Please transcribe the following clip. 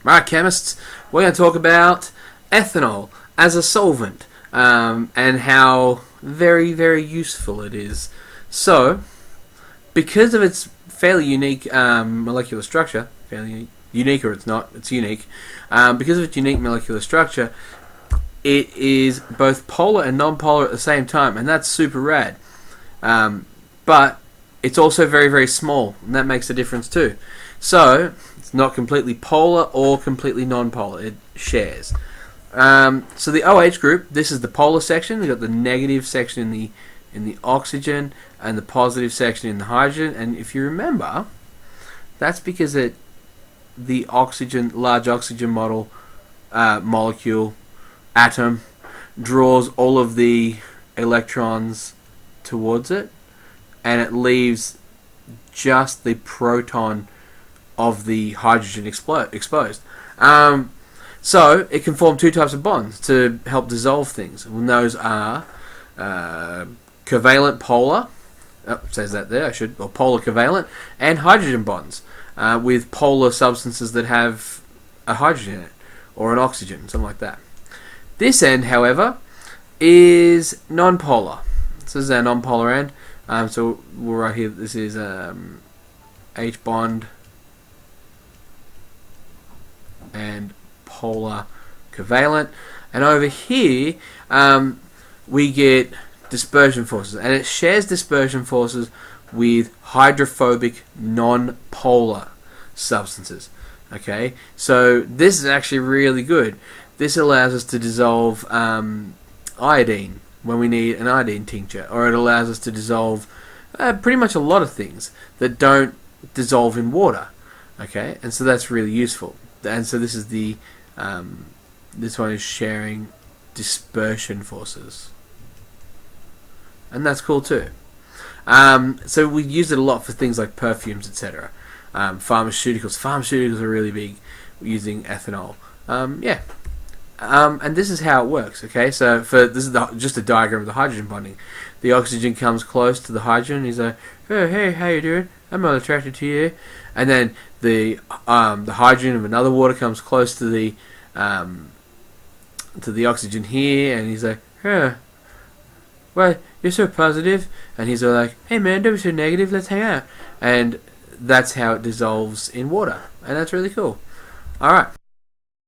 Right, chemists, we're going to talk about ethanol as a solvent and how very, very useful it is. So, because of its fairly unique molecular structure, fairly unique or it's not, it's unique, because of its unique molecular structure, it is both polar and non-polar at the same time, and that's super rad. But it's also very, very small, and that makes a difference too. So, it's not completely polar or completely non-polar. It shares. So the OH group, this is the polar section. We've got the negative section in the oxygen and the positive section in the hydrogen. And if you remember, that's because the large oxygen molecule, atom, draws all of the electrons towards it, and it leaves just the proton of the hydrogen exposed. So it can form two types of bonds to help dissolve things, and those are covalent polar, says that there, or polar covalent, and hydrogen bonds with polar substances that have a hydrogen in it, or an oxygen, something like that. This end, however, is non-polar. So this is our non-polar end. So we're right here, this is H bond and polar covalent, and over here we get dispersion forces, and it shares dispersion forces with hydrophobic non-polar substances. Okay, so this is actually really good. This allows us to dissolve iodine when we need an iodine tincture, or it allows us to dissolve pretty much a lot of things that don't dissolve in water. Okay, and so that's really useful. And so this is this one is sharing dispersion forces, and that's cool too. So we use it a lot for things like perfumes, etc. Pharmaceuticals are really big using ethanol. And this is how it works. Okay, so this is just a diagram of the hydrogen bonding. The oxygen comes close to the hydrogen. He's like, "Oh, hey, how you doing? I'm not attracted to you." And then the hydrogen of another water comes close to the oxygen here, and he's like, "Huh, well, you're so positive." And he's like, "Hey man, don't be so negative. Let's hang out." And that's how it dissolves in water, and that's really cool. All right.